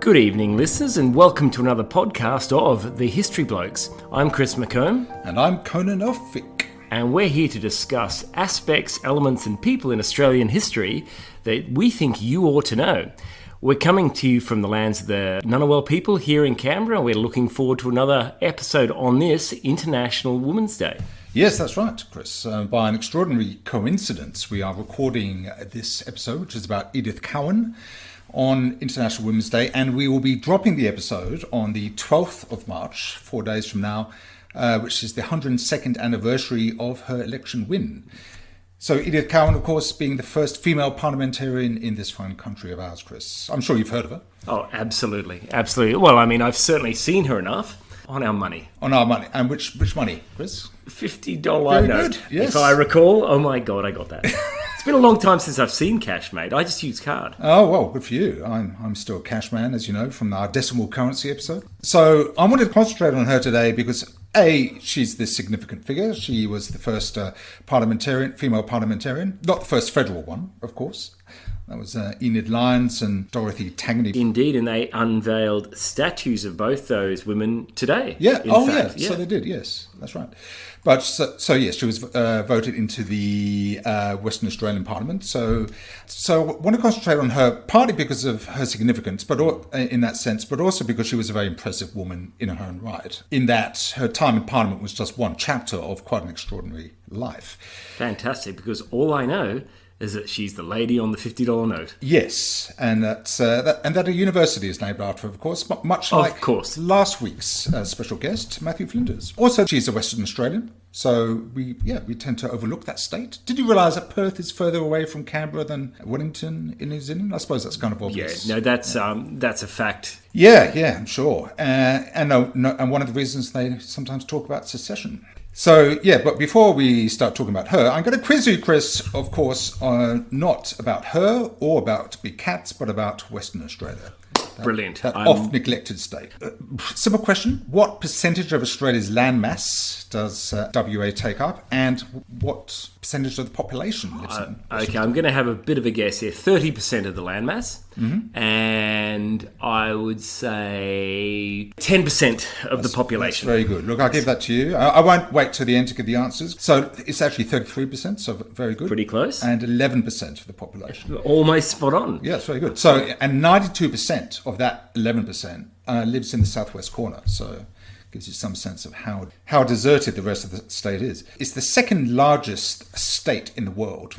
Good evening, listeners, and welcome to another podcast of The History Blokes. I'm Chris McComb. And I'm Conan of Vic. And we're here to discuss aspects, elements, and people in Australian history that we think you ought to know. We're coming to you from the lands of the Ngunnawal people here in Canberra. We're looking forward to another episode on this International Women's Day. Yes, that's right, Chris. By an extraordinary coincidence, we are recording this episode, which is about Edith Cowan, on International Women's Day, and we will be dropping the episode on the 12th of March, 4 days from now, which is the 102nd anniversary of her election win. So Edith Cowan, of course, being the first female parliamentarian in this fine country of ours, Chris. I'm sure you've heard of her. Oh, absolutely. Absolutely. Well, I mean, I've certainly seen her enough. On our money. On our money. And which money, Chris? $50 Very note. Good. Yes. If I recall. Oh my God, I got that. It's been a long time since I've seen cash, mate. I just use card. Oh, well, good for you. I'm still a cash man, as you know, from our decimal currency episode. So I wanted to concentrate on her today because, A, she's this significant figure. She was the first female parliamentarian. Not the first federal one, of course. That was Enid Lyons and Dorothy Tangney. Indeed, and they unveiled statues of both those women today. Yeah, yeah, so they did, yes, that's right. But so yes, she was voted into the Western Australian Parliament. So I want to concentrate on her, partly because of her significance, but in that sense, but also because she was a very impressive woman in her own right, in that her time in Parliament was just one chapter of quite an extraordinary life. Fantastic, because all I know is that she's the lady on the $50 note. Yes, and that a university is named after her, of course, much like last week's special guest, Matthew Flinders. Also, she's a Western Australian, so we tend to overlook that state. Did you realise that Perth is further away from Canberra than Wellington in New Zealand? I suppose that's kind of obvious. Yeah, no, that's a fact. Yeah, I'm sure. And one of the reasons they sometimes talk about secession. So, but before we start talking about her, I'm going to quiz you, Chris, of course, not about her or about big cats, but about Western Australia. Brilliant. That oft-neglected state. Simple question. What percentage of Australia's land mass does WA take up, and what percentage of the population lives in? Okay, I'm going to have a bit of a guess here. 30% of the land mass. Mm-hmm. And I would say 10% of the population. That's very good. Look, I'll give that to you. I won't wait till the end to give the answers. So it's actually 33%, so very good. Pretty close. And 11% of the population. Almost spot on. Yeah, it's very good. So, and 92% of that 11% lives in the southwest corner. So gives you some sense of how deserted the rest of the state is. It's the second largest state in the world.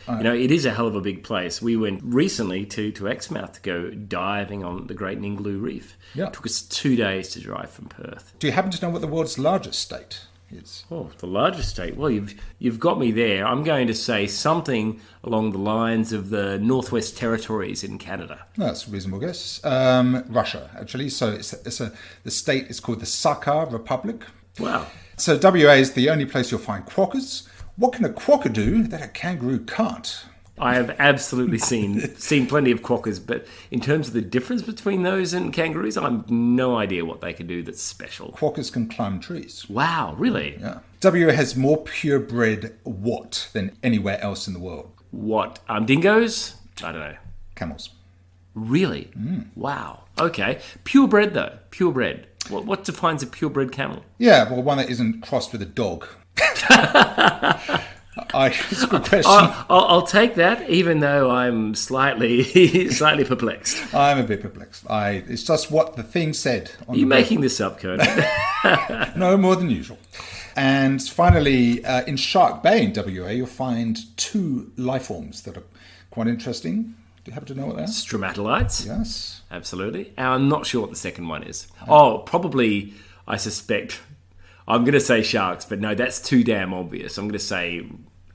It is a hell of a big place. We went recently to Exmouth to go diving on the Great Emu Reef. Yeah. It took us 2 days to drive from Perth. Do you happen to know what the world's largest state is? Oh, the largest state? Well, you've got me there. I'm going to say something along the lines of the Northwest Territories in Canada. No, that's a reasonable guess. Russia, actually. So the state is called the Sakha Republic. Wow. So WA is the only place you'll find quokkas. What can a quokka do that a kangaroo can't? I have absolutely seen plenty of quokkas, but in terms of the difference between those and kangaroos, I have no idea what they can do that's special. Quokkas can climb trees. Wow, really? Yeah. WA has more purebred what than anywhere else in the world? What? Dingoes? I don't know. Camels. Really? Wow. Okay. Purebred, though. Purebred. What defines a purebred camel? Yeah, well, one that isn't crossed with a dog. It's a good question. I'll take that, even though I'm slightly perplexed. I'm a bit perplexed. It's just what the thing said. Are you making this up, Conan? No, more than usual. And finally, in Shark Bay in WA, you'll find two life forms that are quite interesting. Do you happen to know what they are? Stromatolites. Yes. Absolutely. I'm not sure what the second one is. Oh, probably, I suspect... I'm going to say sharks, but no, that's too damn obvious. I'm going to say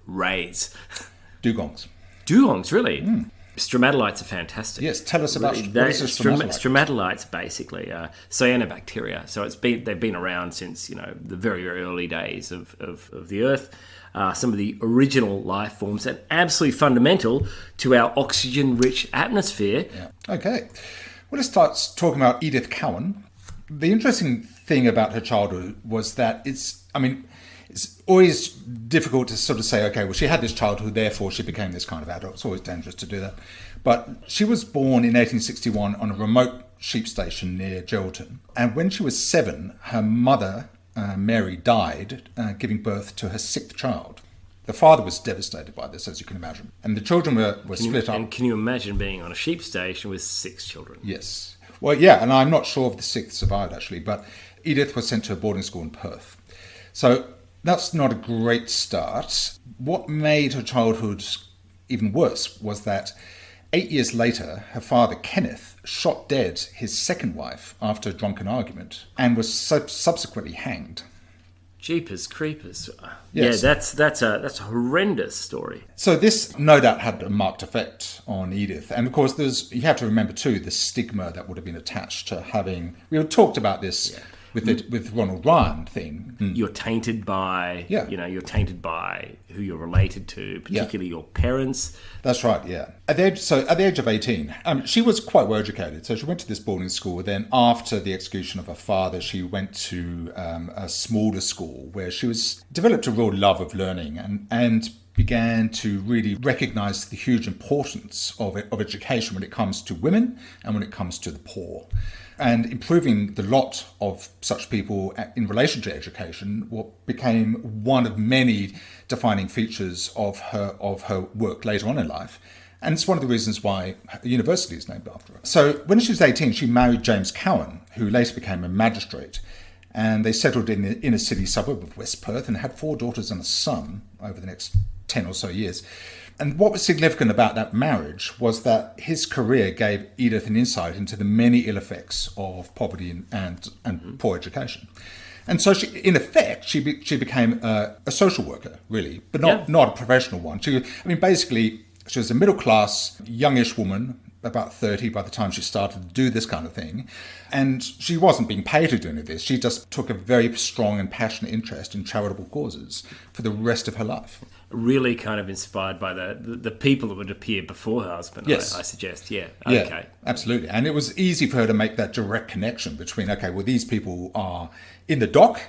rays. Dugongs. Dugongs, really? Stromatolites are fantastic. Yes, tell us about stromatolite. Stromatolites, basically, cyanobacteria. So they've been around since the very, very early days of the Earth. Some of the original life forms and absolutely fundamental to our oxygen-rich atmosphere. Yeah. Okay. Well, let's start talking about Edith Cowan. The interesting thing about her childhood was that it's always difficult to sort of say, okay, well, she had this childhood, therefore she became this kind of adult. It's always dangerous to do that. But she was born in 1861 on a remote sheep station near Geraldton. And when she was 7, her mother, Mary, died, giving birth to her 6th child. The father was devastated by this, as you can imagine. And the children were split up. And can you imagine being on a sheep station with 6 children? Yes. Well, yeah, and I'm not sure if the 6th survived, actually, but Edith was sent to a boarding school in Perth. So that's not a great start. What made her childhood even worse was that 8 years later, her father, Kenneth, shot dead his second wife after a drunken argument and was subsequently hanged. Jeepers creepers. Yes. Yeah, that's a horrendous story. So this no doubt had a marked effect on Edith. And of course, you have to remember too the stigma that would have been attached to having... We talked about this with Ronald Ryan thing. You're tainted by, you're tainted by who you're related to, particularly your parents. That's right, yeah. At the age of 18, she was quite well educated. So she went to this boarding school. Then after the execution of her father, she went to a smaller school where she developed a real love of learning and began to really recognise the huge importance of education when it comes to women and when it comes to the poor. And improving the lot of such people in relation to education became one of many defining features of her work later on in life. And it's one of the reasons why a university is named after her. So when she was 18, she married James Cowan, who later became a magistrate. And they settled in the inner city suburb of West Perth and had 4 daughters and a son over the next 10 or so years. And what was significant about that marriage was that his career gave Edith an insight into the many ill effects of poverty and poor education. And so, in effect, she became a social worker, really, but not a professional one. Basically, she was a middle-class, youngish woman, about 30 by the time she started to do this kind of thing. And she wasn't being paid to do any of this. She just took a very strong and passionate interest in charitable causes for the rest of her life. Really kind of inspired by the people that would appear before her husband, yes. I suggest. Yeah, okay. Yeah, absolutely. And it was easy for her to make that direct connection between, these people are in the dock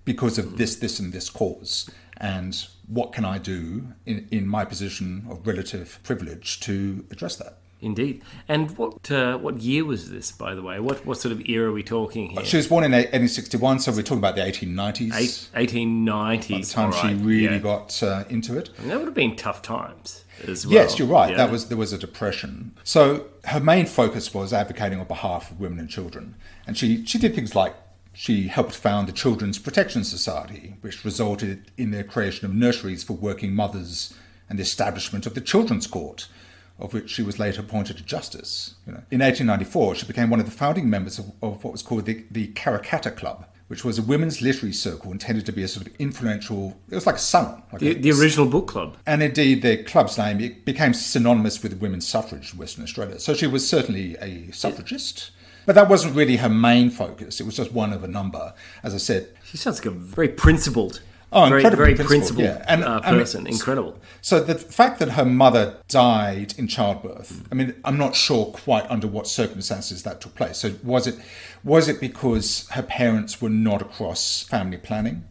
because of this, and this cause. And what can I do in my position of relative privilege to address that? Indeed. And what year was this, by the way? What sort of era are we talking here? She was born in 1861, so we're talking about the 1890s. 1890s. By the time she really got into it. And that would have been tough times as well. Yes, you're right. Yeah. There was a depression. So her main focus was advocating on behalf of women and children. And she did things like she helped found the Children's Protection Society, which resulted in the creation of nurseries for working mothers and the establishment of the Children's Court, of which she was later appointed a justice. In 1894, she became one of the founding members of what was called the Karrakatta Club, which was a women's literary circle intended to be a sort of influential... It was like a salon. The original book club. And indeed, the club's name became synonymous with women's suffrage in Western Australia. So she was certainly a suffragist. But that wasn't really her main focus. It was just one of a number. As I said... She sounds like a very principled... very principled person. Incredible. So the fact that her mother died in childbirth, I'm not sure quite under what circumstances that took place. So was it because her parents were not across family planning,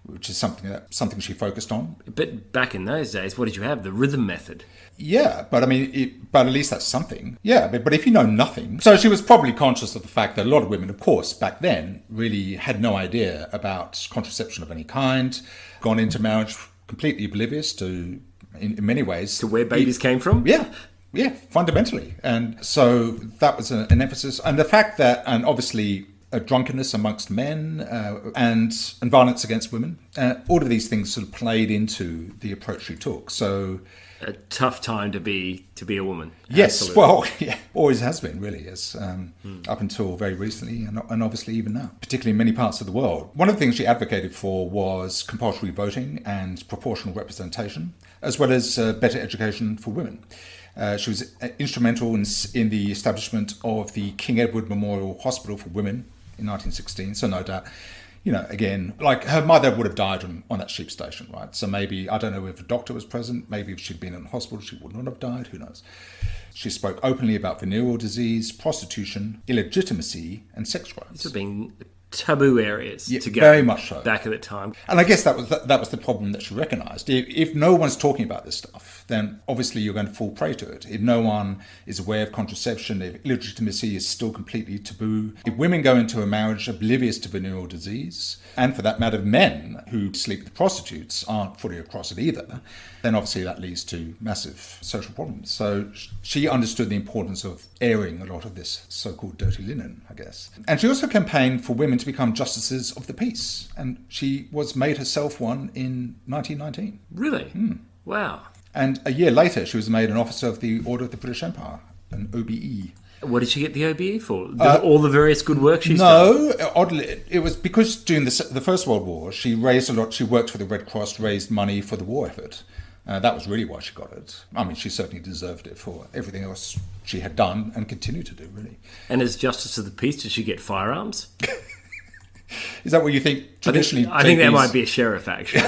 which is something she focused on? But back in those days, what did you have? The rhythm method. Yeah, but but at least that's something. Yeah, but if you know nothing... So she was probably conscious of the fact that a lot of women, of course, back then, really had no idea about contraception of any kind, gone into marriage completely oblivious to, in many ways... To where babies came from? Yeah, fundamentally. And so that was an emphasis. And the fact that, and obviously... drunkenness amongst men and violence against women. All of these things sort of played into the approach she took. So a tough time to be a woman. Yes, Absolutely. Well, yeah, always has been really, yes, up until very recently, and obviously even now, particularly in many parts of the world. One of the things she advocated for was compulsory voting and proportional representation, as well as better education for women. She was instrumental in the establishment of the King Edward Memorial Hospital for Women in 1916, so no doubt, again, like her mother would have died on that sheep station, right? So maybe, I don't know if a doctor was present, maybe if she'd been in hospital, she would not have died, who knows? She spoke openly about venereal disease, prostitution, illegitimacy, and sex crimes. These have been taboo areas to go. Very much so. Back at the time. And I guess that was the problem that she recognised. If no one's talking about this stuff, then obviously you're going to fall prey to it. If no one is aware of contraception, if illegitimacy is still completely taboo, if women go into a marriage oblivious to venereal disease, and for that matter, men who sleep with prostitutes aren't fully across it either, then obviously that leads to massive social problems. So she understood the importance of airing a lot of this so-called dirty linen, I guess. And she also campaigned for women to become justices of the peace. And she was made herself one in 1919. Really? Wow. And a year later, she was made an officer of the Order of the British Empire, an OBE. What did she get the OBE for? All the various good work she's done? No, oddly, it was because during the First World War, she raised a lot. She worked for the Red Cross, raised money for the war effort. That was really why she got it. I mean, she certainly deserved it for everything else she had done and continued to do, really. And as Justice of the Peace, did she get firearms? Is that what you think traditionally? I think that might be a sheriff, actually.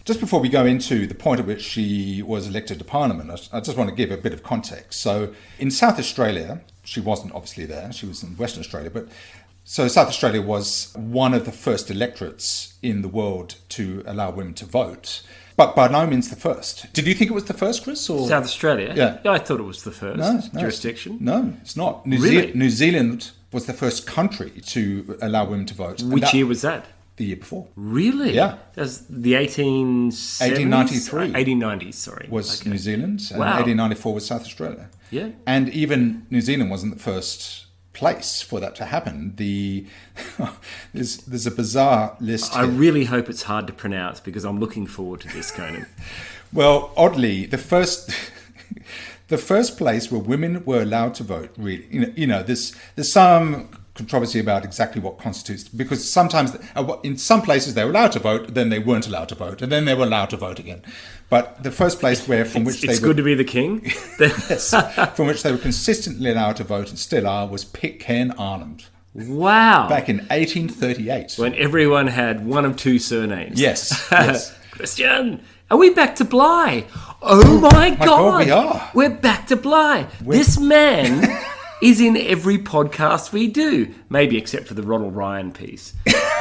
Just before we go into the point at which she was elected to Parliament, I just want to give a bit of context. So in South Australia, she wasn't obviously there, she was in Western Australia, but so South Australia was one of the first electorates in the world to allow women to vote, but by no means the first. Did you think it was the first, Chris? Or? South Australia? Yeah. I thought it was the first jurisdiction. No, it's not. Really? New Zealand was the first country to allow women to vote. Which year was that? The year before. Really? Yeah. That was the 1893. 1890s, sorry. Was New Zealand, and Wow. 1894 was South Australia. Yeah. And even New Zealand wasn't the first place for that to happen. There's a bizarre list I here. really hope it's hard to pronounce because I'm looking forward to this, Conan. Well, oddly, the first place where women were allowed to vote, really, there's some controversy about exactly what constitutes, because sometimes in some places they were allowed to vote, then they weren't allowed to vote, and then they were allowed to vote again. But the first place from which it's good to be the king. Yes, from which they were consistently allowed to vote and still are was Pitcairn, Ireland. Wow. Back in 1838. When everyone had one of two surnames. Yes. Yes. Christian, are we back to Bligh? Oh my God. We are. We're back to Bligh. This man is in every podcast we do. Maybe except for the Ronald Ryan piece.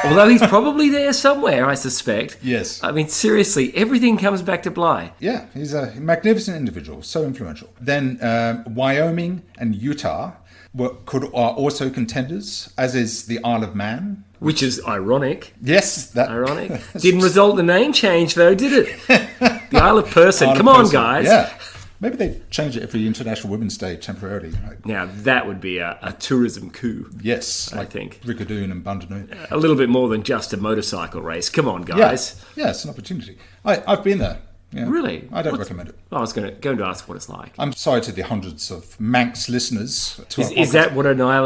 Although he's probably there somewhere, I suspect. Yes. I mean, seriously, everything comes back to Bligh. Yeah, he's a magnificent individual, so influential. Then Wyoming and Utah are also contenders, as is the Isle of Man. Which is ironic. Yes. Ironic. Didn't result in the name change, though, did it? The Isle of Person. Isle Come of on, Person. guys. Yeah. Maybe they change it every International Women's Day temporarily. Right? Now, that would be a tourism coup. Yes. I think. Rickadoon and Bundadoon. A little bit more than just a motorcycle race. Come on, guys. Yeah, it's an opportunity. I've been there. Yeah. Really? I don't recommend it. I was going to ask what it's like. I'm sorry to the hundreds of Manx listeners. Is that what an Isle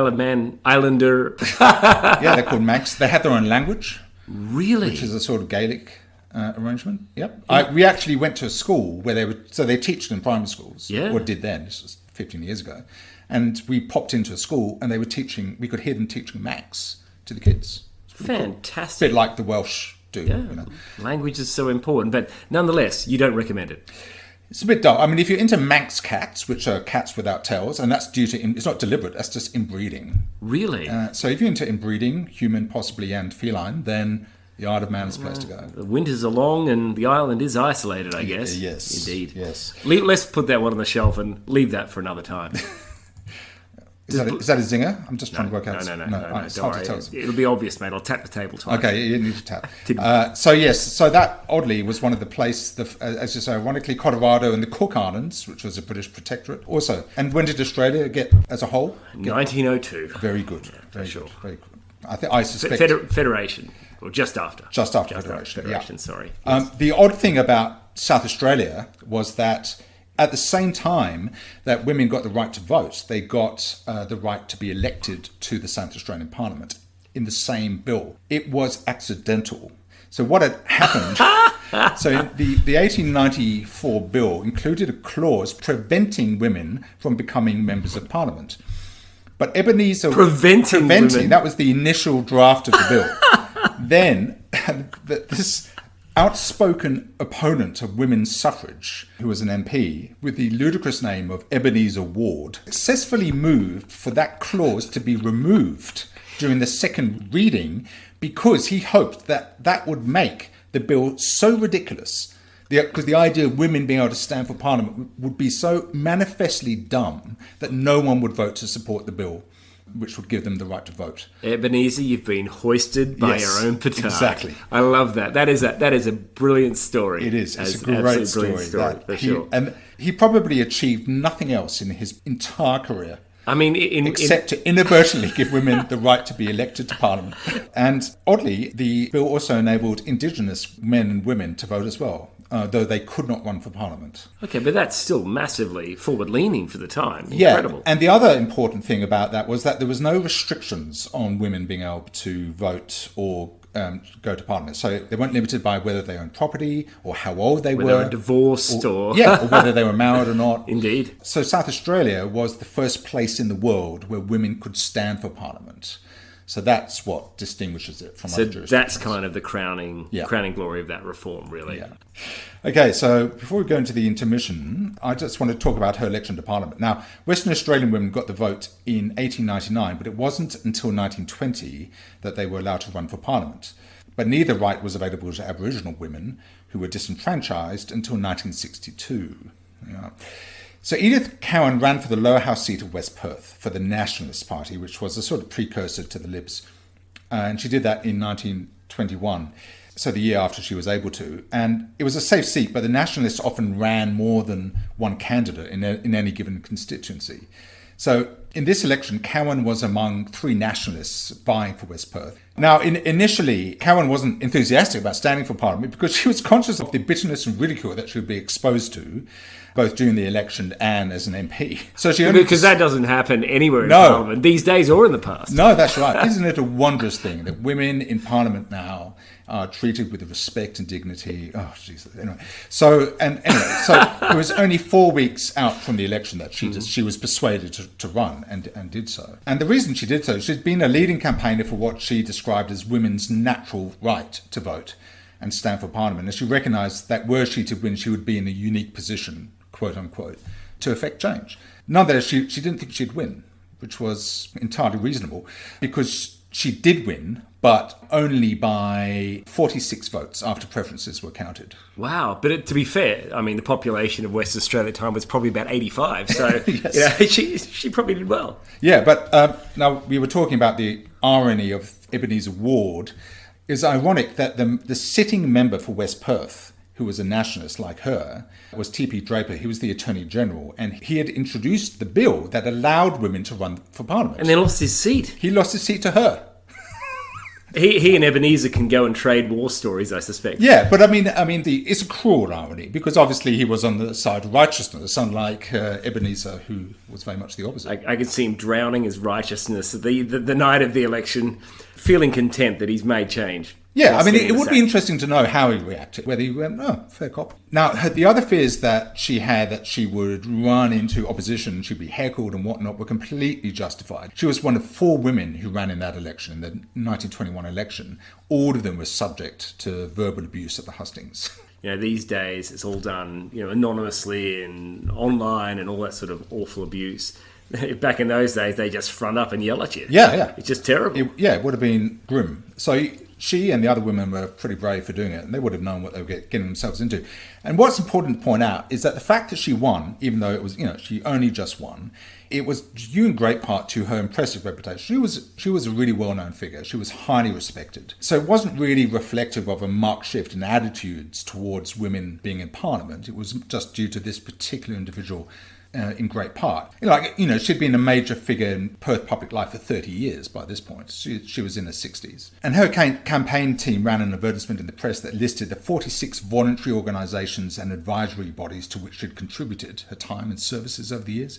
of Man Islander? Yeah, they're called Manx. They have their own language. Really? Which is a sort of Gaelic arrangement. Yep. We actually went to a school where they teach in primary schools. Yeah. Or did then. This was 15 years ago. And we popped into a school and they were teaching. We could hear them teaching Manx to the kids. Fantastic. Cool. A bit like the Welsh do. Yeah. Language is so important, but nonetheless, you don't recommend it. It's a bit dull. I mean, if you're into Manx cats, which are cats without tails, and that's due to it's not deliberate. That's just inbreeding. Really? So if you're into inbreeding, human possibly and feline, then the Isle of Man is the place to go. The winters are long and the island is isolated, I guess. Yes. Indeed. Yes. Let's put that one on the shelf and leave that for another time. Is that a zinger? I'm just trying to work out. No. It's Don't hard to worry. tell. It'll be obvious, mate. I'll tap the table twice. Okay, you need to tap. So that oddly was one of the places, as you say, ironically, Colorado and the Cook Islands, which was a British protectorate, also. And when did Australia get as a whole? 1902. Very good. Yeah, very sure. good. Very good. I suspect Federation, or just after. Just after Federation. Federation. Yeah. Sorry. The odd thing about South Australia was that at the same time that women got the right to vote, they got the right to be elected to the South Australian Parliament in the same bill. It was accidental. So what had happened... So the 1894 bill included a clause preventing women from becoming members of Parliament. But Ebenezer... outspoken opponent of women's suffrage, who was an MP, with the ludicrous name of Ebenezer Ward, successfully moved for that clause to be removed during the second reading because he hoped that that would make the bill so ridiculous. Because the idea of women being able to stand for Parliament would be so manifestly dumb that no one would vote to support the bill, which would give them the right to vote. Ebenezer, you've been hoisted by your own petard. Exactly. I love that. That is a brilliant story. It is. It's a great story. For sure. And he probably achieved nothing else in his entire career. I mean, except to inadvertently give women the right to be elected to Parliament. And oddly, the bill also enabled Indigenous men and women to vote as well, though they could not run for Parliament. Okay, but that's still massively forward-leaning for the time. Yeah, Incredible. And the other important thing about that was that there was no restrictions on women being able to vote or go to Parliament. So they weren't limited by whether they owned property or how old they whether they were divorced or... Yeah, or whether they were married or not. Indeed. So South Australia was the first place in the world where women could stand for Parliament. So that's what distinguishes it from other jurisdictions. That's kind of the crowning glory of that reform, really. Yeah. Okay, so before we go into the intermission, I just want to talk about her election to Parliament. Now, Western Australian women got the vote in 1899, but it wasn't until 1920 that they were allowed to run for Parliament. But neither right was available to Aboriginal women, who were disenfranchised until 1962. Yeah. So Edith Cowan ran for the lower house seat of West Perth for the Nationalist Party, which was a sort of precursor to the Libs. And she did that in 1921, so the year after she was able to. And it was a safe seat, but the Nationalists often ran more than one candidate in any given constituency. So in this election, Cowan was among three nationalists vying for West Perth. Now, initially, Cowan wasn't enthusiastic about standing for Parliament because she was conscious of the bitterness and ridicule that she would be exposed to, both during the election and as an MP. So she only because that doesn't happen anywhere in Parliament these days or in the past. No, that's right. Isn't it a wondrous thing that women in Parliament now are treated with respect and dignity? Oh, Jesus. Anyway, so it was only 4 weeks out from the election that she was persuaded to run and did so. And the reason she did so, she'd been a leading campaigner for what she described as women's natural right to vote and stand for Parliament. And she recognised that were she to win, she would be in a unique position, quote unquote, to effect change. Nonetheless, she didn't think she'd win, which was entirely reasonable because she did win, but only by 46 votes after preferences were counted. Wow. But to be fair, I mean, the population of West Australia at the time was probably about 85. So Yes. She probably did well. Yeah, but now we were talking about the irony of Ebenezer Ward. It's ironic that the sitting member for West Perth, who was a nationalist like her, was T.P. Draper. He was the Attorney General, and he had introduced the bill that allowed women to run for Parliament. And then lost his seat. He lost his seat to her. He and Ebenezer can go and trade war stories, I suspect. Yeah, but I mean, it's a cruel irony because obviously he was on the side of righteousness, unlike Ebenezer, who was very much the opposite. I could see him drowning his righteousness the night of the election, feeling content that he's made change. Yeah, I mean, it would be interesting to know how he reacted, whether he went, oh, fair cop. Now, the other fears that she had that she would run into opposition, she'd be heckled and whatnot, were completely justified. She was one of 4 women who ran in that election, in the 1921 election. All of them were subject to verbal abuse at the hustings. You know, these days it's all done, anonymously and online and all that sort of awful abuse. Back in those days, they just front up and yell at you. Yeah. It's just terrible. It would have been grim. So she and the other women were pretty brave for doing it, and they would have known what they were getting themselves into. And what's important to point out is that the fact that she won, even though it was, she only just won, it was due in great part to her impressive reputation. She was a really well-known figure. She was highly respected. So it wasn't really reflective of a marked shift in attitudes towards women being in Parliament. It was just due to this particular individual in great part. She'd been a major figure in Perth public life for 30 years by this point. She was in her 60s. And her campaign team ran an advertisement in the press that listed the 46 voluntary organisations and advisory bodies to which she'd contributed her time and services over the years.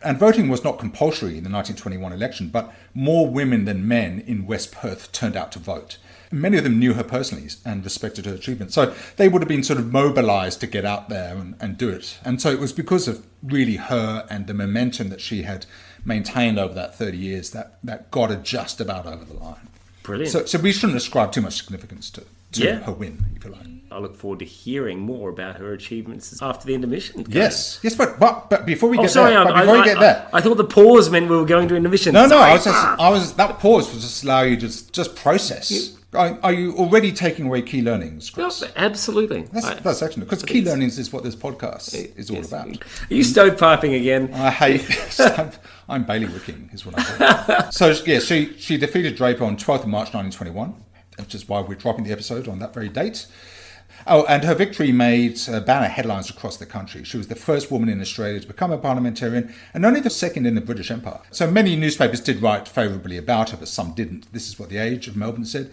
And voting was not compulsory in the 1921 election, but more women than men in West Perth turned out to vote. Many of them knew her personally and respected her achievements. So they would have been sort of mobilised to get out there and do it. And so it was because of really her and the momentum that she had maintained over that 30 years that got her just about over the line. Brilliant. So we shouldn't ascribe too much significance to her win, if you like. I look forward to hearing more about her achievements after the intermission. Yes, but before we get sorry, there, I thought the pause meant we were going to intermission. No, that pause was just allow you to just process. Are you already taking away key learnings, Chris? No, absolutely. That's excellent, because key learnings is what this podcast is all about. Are you stovepiping again? I hate... I'm bailiwicking, is what I'm doing. So, yeah, she defeated Draper on 12th of March 1921, which is why we're dropping the episode on that very date. Oh, and her victory made banner headlines across the country. She was the first woman in Australia to become a parliamentarian and only the second in the British Empire. So many newspapers did write favourably about her, but some didn't. This is what The Age of Melbourne said.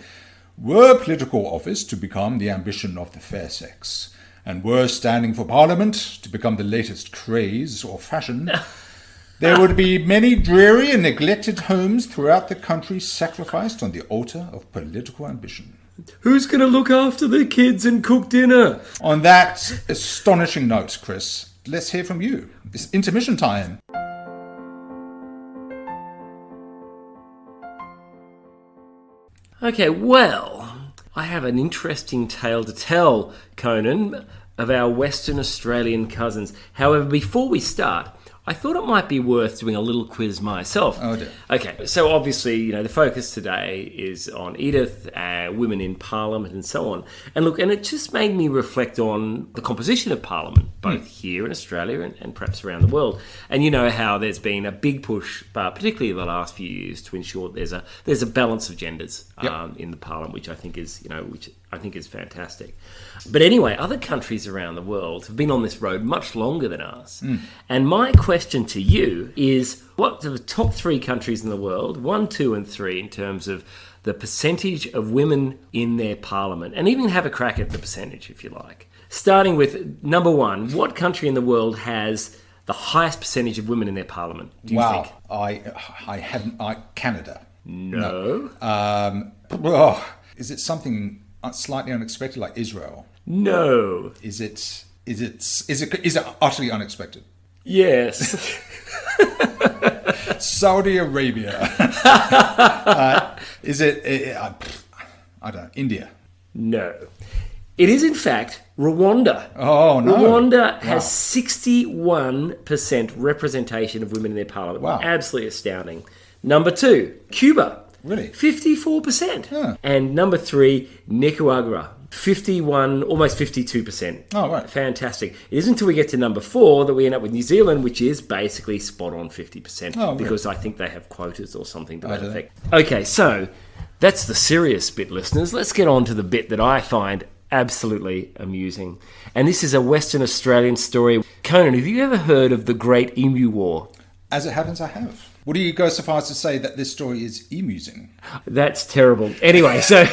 Were political office to become the ambition of the fair sex, and were standing for Parliament to become the latest craze or fashion, there would be many dreary and neglected homes throughout the country sacrificed on the altar of political ambition. Who's going to look after the kids and cook dinner? On that astonishing note, Chris, let's hear from you. It's intermission time. Okay, well, I have an interesting tale to tell, Conan, of our Western Australian cousins. However, before we start, I thought it might be worth doing a little quiz myself. Oh dear. Okay, so obviously, the focus today is on Edith, women in Parliament and so on. And look, and it just made me reflect on the composition of Parliament, both here in Australia and perhaps around the world. And you know how there's been a big push, particularly in the last few years, to ensure there's a balance of genders in the Parliament, which I think is, is fantastic. But anyway, other countries around the world have been on this road much longer than us. And my question to you is, what are the top 3 countries in the world, 1, 2 and 3, in terms of the percentage of women in their parliament? And even have a crack at the percentage, if you like. Starting with number 1, what country in the world has the highest percentage of women in their parliament, do you think? I haven't... Canada. No. Is it something slightly unexpected, like Israel? No. Is it utterly unexpected? Yes. Saudi Arabia. Is it? I don't know. India. No. It is, in fact, Rwanda. Oh, no. Rwanda has 61% representation of women in their parliament. Wow. Absolutely astounding. Number 2, Cuba. Really? 54%. Yeah. And number 3, Nicaragua. 51, almost 52%. Oh, right. Fantastic. It isn't until we get to number 4 that we end up with New Zealand, which is basically spot on 50%. Oh, because I think they have quotas or something to that effect. Okay, so that's the serious bit, listeners. Let's get on to the bit that I find absolutely amusing. And this is a Western Australian story. Conan, have you ever heard of the Great Emu War? As it happens, I have. Would you go so far as to say that this story is emusing? That's terrible. Anyway, so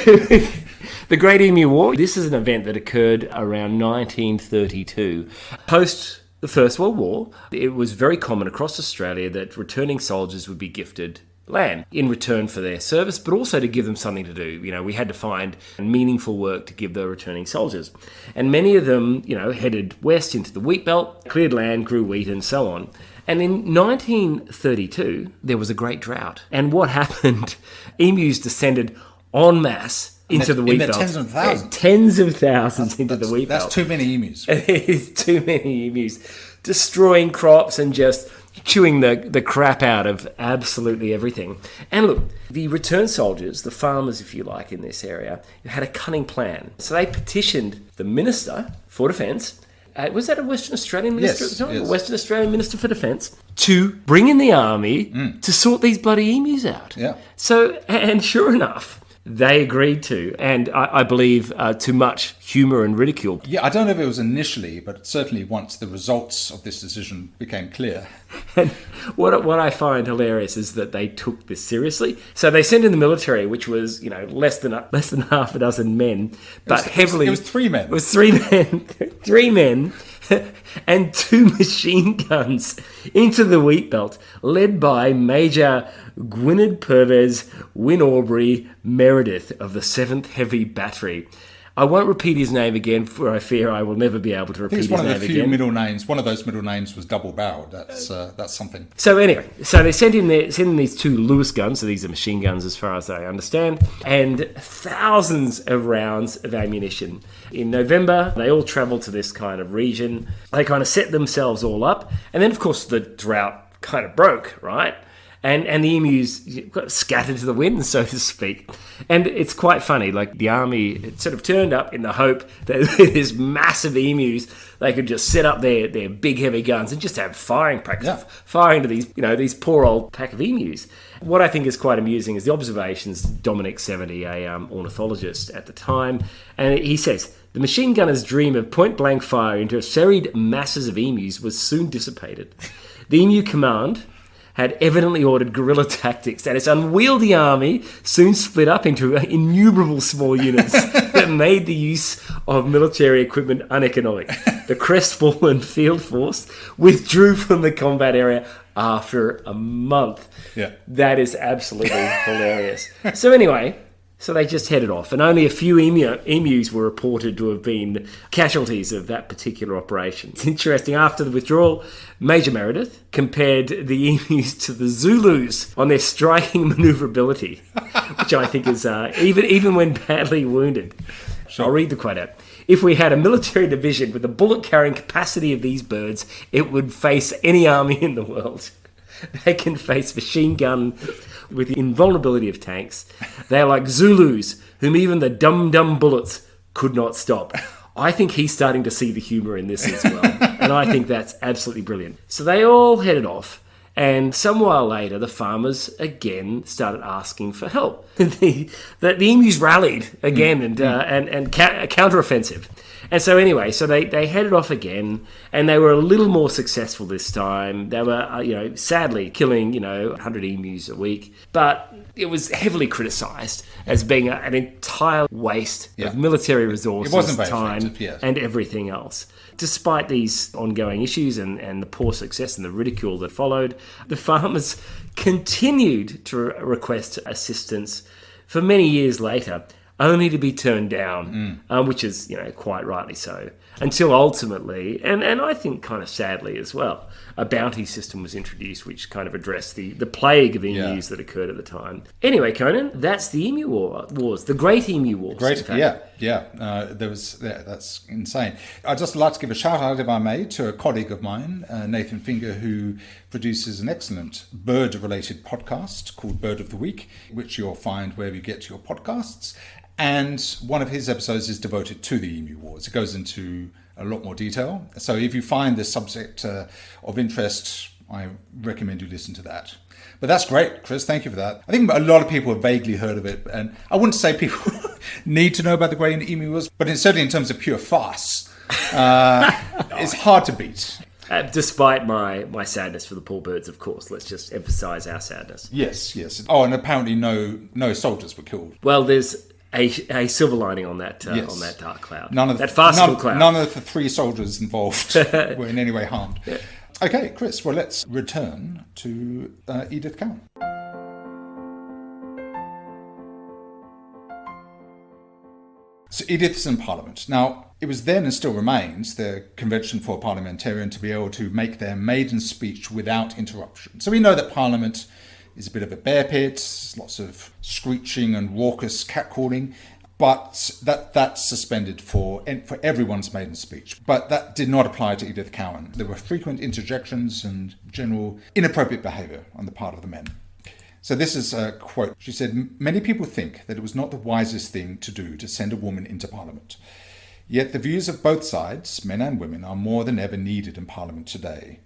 the Great Emu War, this is an event that occurred around 1932. Post the First World War, it was very common across Australia that returning soldiers would be gifted land in return for their service, but also to give them something to do. We had to find meaningful work to give the returning soldiers. And many of them, headed west into the wheat belt, cleared land, grew wheat and so on. And in 1932, there was a great drought. And what happened? Emus descended en masse into the wheat belt. Tens of thousands. Tens of thousands into the wheat belt. That's too many emus. It is too many emus. Destroying crops and just chewing the crap out of absolutely everything. And look, the return soldiers, the farmers, if you like, in this area, had a cunning plan. So they petitioned the Minister for Defence. Was that a Western Australian minister at the time? Yes. A Western Australian Minister for Defence, to bring in the army to sort these bloody emus out. Yeah. So, and sure enough, they agreed to, and I believe to much humour and ridicule. Yeah, I don't know if it was initially, but certainly once the results of this decision became clear. And what I find hilarious is that they took this seriously. So they sent in the military, which was less than half a dozen men, but heavily. It was 3 men. It was 3 men, 3 men, and 2 machine guns into the wheat belt, led by Major Gwynedd Purves Win Aubrey Meredith of the 7th Heavy Battery. I won't repeat his name again, for I fear I will never be able to repeat his name again. It's one of the few middle names. One of those middle names was double-barreled. That's something. So anyway, they send him these 2 Lewis guns. So these are machine guns as far as I understand. And thousands of rounds of ammunition. In November, they all travel to this kind of region. They kind of set themselves all up. And then, of course, the drought kind of broke, right? And the emus got scattered to the wind, so to speak. And it's quite funny, like the army it sort of turned up in the hope that these massive emus, they could just set up their big heavy guns and just have firing practice, firing to these poor old pack of emus. What I think is quite amusing is the observations. Dominic 70, a ornithologist at the time, and he says, the machine gunner's dream of point-blank fire into serried masses of emus was soon dissipated. The emu command had evidently ordered guerrilla tactics, and its unwieldy army soon split up into innumerable small units that made the use of military equipment uneconomic. The crestfallen field force withdrew from the combat area after a month. Yeah. That is absolutely hilarious. So anyway, so they just headed off, and only a few emus were reported to have been casualties of that particular operation. It's interesting, after the withdrawal, Major Meredith compared the emus to the Zulus on their striking manoeuvrability, which I think is, even when badly wounded. Sure. I'll read the quote out. If we had a military division with the bullet-carrying capacity of these birds, it would face any army in the world. They can face machine gun with the invulnerability of tanks. They are like Zulus, whom even the dumb bullets could not stop. I think he's starting to see the humour in this as well. And I think that's absolutely brilliant. So they all headed off. And some while later, the farmers again started asking for help. The emus rallied again and counteroffensive. And so anyway, so they headed off again, and they were a little more successful this time. They were, sadly killing, 100 emus a week, but it was heavily criticised as being an entire waste of military resources, it wasn't very time, effective, yes. and everything else. Despite these ongoing issues and the poor success and the ridicule that followed, the farmers continued to request assistance for many years later, only to be turned down, which is, quite rightly so, until ultimately, and I think kind of sadly as well, a bounty system was introduced which kind of addressed the plague of emus that occurred at the time. Anyway, Conan, that's the Emu Wars, the Great Emu Wars. That's insane. I'd just like to give a shout out, if I may, to a colleague of mine, Nathan Finger, who produces an excellent bird-related podcast called Bird of the Week, which you'll find wherever you get your podcasts. And one of his episodes is devoted to the Emu Wars. It goes into a lot more detail. So if you find this subject of interest, I recommend you listen to that. But that's great, Chris. Thank you for that. I think a lot of people have vaguely heard of it. And I wouldn't say people need to know about the Great Emu Wars, but certainly in terms of pure farce, it's hard to beat. Despite my sadness for the poor birds, of course. Let's just emphasise our sadness. Yes. Oh, and apparently no soldiers were killed. Well, there's a silver lining on that dark cloud. Farcical cloud. None of the 3 soldiers involved were in any way harmed. Yeah. Okay, Chris, well, let's return to Edith Cowan. So Edith's in Parliament. Now, it was then and still remains the convention for a parliamentarian to be able to make their maiden speech without interruption. So we know that Parliament is a bit of a bear pit, lots of screeching and raucous catcalling, but that's suspended for everyone's maiden speech. But that did not apply to Edith Cowan. There were frequent interjections and general inappropriate behaviour on the part of the men. So this is a quote. She said, "Many people think that it was not the wisest thing to do to send a woman into Parliament. Yet the views of both sides, men and women, are more than ever needed in Parliament today.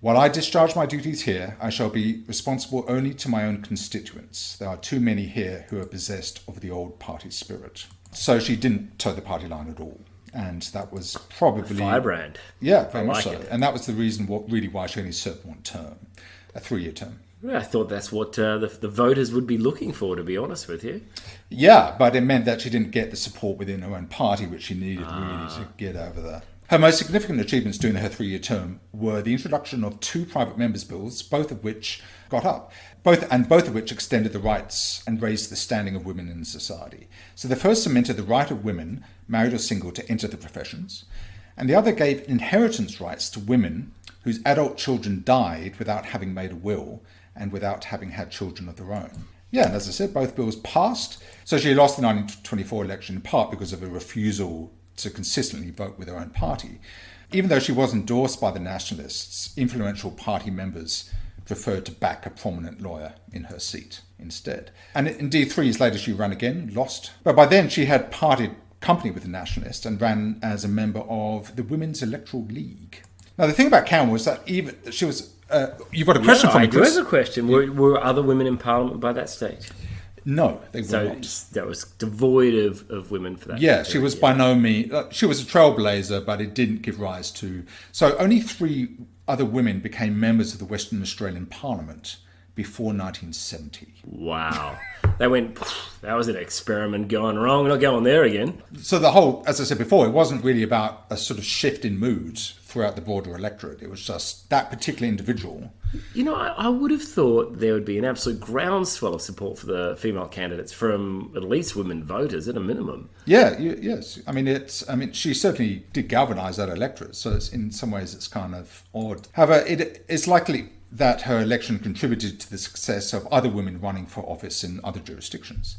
While I discharge my duties here, I shall be responsible only to my own constituents. There are too many here who are possessed of the old party spirit." So she didn't toe the party line at all. And that was probably... Firebrand. Yeah, very much so. And that was the reason why she only served one term, a 3-year term. I thought that's what the voters would be looking for, to be honest with you. Yeah, but it meant that she didn't get the support within her own party, which she needed really to get over Her most significant achievements during her 3-year term were the introduction of 2 private members' bills, both of which got up, both of which extended the rights and raised the standing of women in society. So the first cemented the right of women, married or single, to enter the professions, and the other gave inheritance rights to women whose adult children died without having made a will and without having had children of their own. Yeah, and as I said, both bills passed. So she lost the 1924 election in part because of a refusal to consistently vote with her own party. Even though she was endorsed by the nationalists, influential party members preferred to back a prominent lawyer in her seat instead. And indeed, 3 years later, she ran again, lost. But by then, she had parted company with the nationalists and ran as a member of the Women's Electoral League. Now, the thing about Cowan was that even she was... you've got a question for me, Chris? I do have a question. Were other women in Parliament by that stage? No, they were not. That was devoid of women for that. Yeah, she was by no means... she was a trailblazer, but it didn't give rise to... So only 3 other women became members of the Western Australian Parliament before 1970. Wow. They went, that was an experiment gone wrong. We're not going there again. So the whole, as I said before, it wasn't really about a sort of shift in moods throughout the broader electorate. It was just that particular individual. You know, I would have thought there would be an absolute groundswell of support for the female candidates from at least women voters at a minimum. Yeah, yes. I mean, she certainly did galvanise that electorate. So it's, in some ways, it's kind of odd. However, it's likely that her election contributed to the success of other women running for office in other jurisdictions,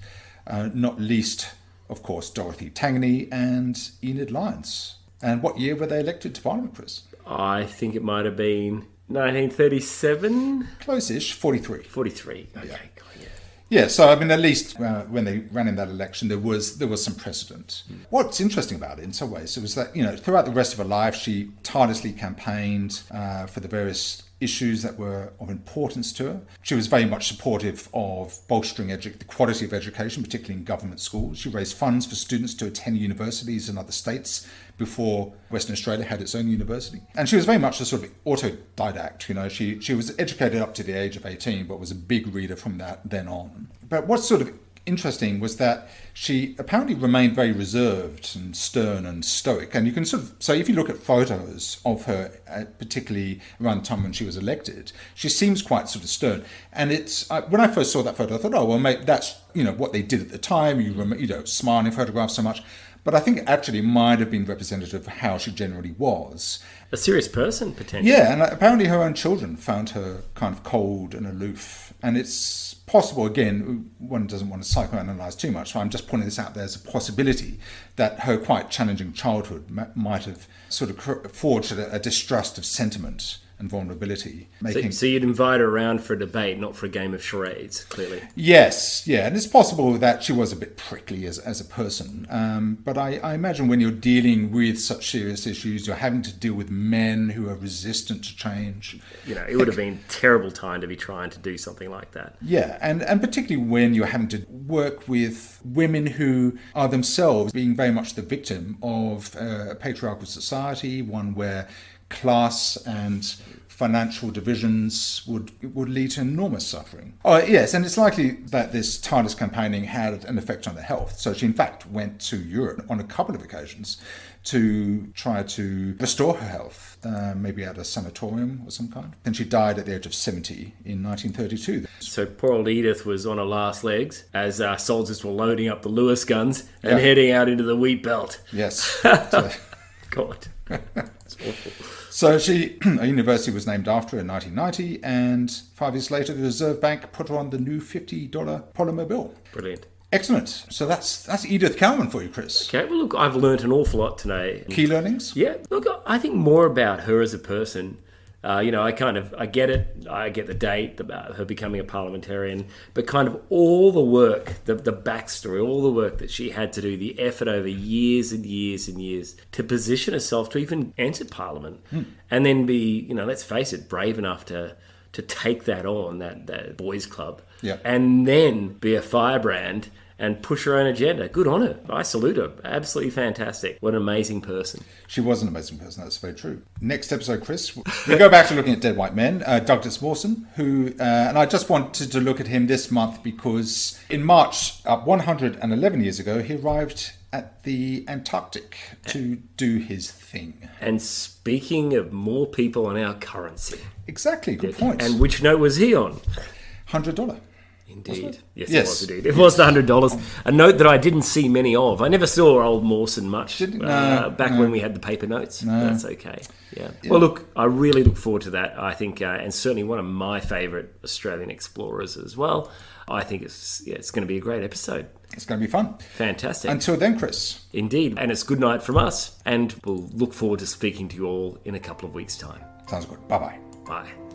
not least, of course, Dorothy Tangney and Enid Lyons. And what year were they elected to Parliament, Chris? I think it might have been 1937? Close-ish, 43. 43, okay. Yeah. Yeah. Yeah, so I mean, at least when they ran in that election, there was some precedent. What's interesting about it, in some ways, was that, you know, throughout the rest of her life, she tirelessly campaigned for the various issues that were of importance to her. She was very much supportive of bolstering the quality of education, particularly in government schools. She raised funds for students to attend universities in other states before Western Australia had its own university. And she was very much a sort of autodidact. You know, she was educated up to the age of 18, but was a big reader from that then on. But what's sort of interesting was that she apparently remained very reserved and stern and stoic. And you can sort of, so if you look at photos of her, particularly around the time when she was elected, she seems quite sort of stern. And it's, when I first saw that photo, I thought, oh, well, mate, that's, you know, what they did at the time. You don't smile in photographs so much. But I think it actually might have been representative of how she generally was. A serious person, potentially. Yeah, and apparently her own children found her kind of cold and aloof. And it's possible, again, one doesn't want to psychoanalyze too much, so I'm just pointing this out there as a possibility that her quite challenging childhood might have sort of forged a distrust of sentiment and vulnerability. So you'd invite her around for a debate, not for a game of charades, clearly. Yes, yeah, and it's possible that she was a bit prickly as a person. But I imagine when you're dealing with such serious issues, you're having to deal with men who are resistant to change. You know, it would have been a terrible time to be trying to do something like that. Yeah, and particularly when you're having to work with women who are themselves being very much the victim of a patriarchal society, one where class and financial divisions would lead to enormous suffering. Oh, yes, and it's likely that this tireless campaigning had an effect on her health. So she, in fact, went to Europe on a couple of occasions to try to restore her health, maybe at a sanatorium of some kind. Then she died at the age of 70 in 1932. So poor old Edith was on her last legs as soldiers were loading up the Lewis guns and heading out into the wheat belt. Yes. God. It's awful. So a university was named after her in 1990, and 5 years later, the Reserve Bank put her on the new $50 polymer bill. Brilliant. Excellent. So that's Edith Cowan for you, Chris. Okay, well, look, I've learnt an awful lot today. Key learnings? Yeah, look, I think more about her as a person. You know, I get it. I get the date about her becoming a parliamentarian, but kind of all the work, the backstory, all the work that she had to do, the effort over years and years and years to position herself to even enter Parliament, and then be, you know, let's face it, brave enough to take that on, that boys' club, and then be a firebrand and push her own agenda. Good on her. I salute her. Absolutely fantastic. What an amazing person. She was an amazing person. That's very true. Next episode, Chris, we go back to looking at dead white men. Douglas Mawson, who, and I just wanted to look at him this month because in March, 111 years ago, he arrived at the Antarctic to do his thing. And speaking of more people on our currency. Exactly, good point. And which note was he on? $100. Indeed. Yes, it was indeed. It was the $100. A note that I didn't see many of. I never saw old Mawson much back when we had the paper notes. No. That's okay. Yeah. Well, look, I really look forward to that. I think, and certainly one of my favourite Australian explorers as well. I think it's going to be a great episode. It's going to be fun. Fantastic. Until then, Chris. Indeed. And it's good night from us. And we'll look forward to speaking to you all in a couple of weeks' time. Sounds good. Bye-bye. Bye.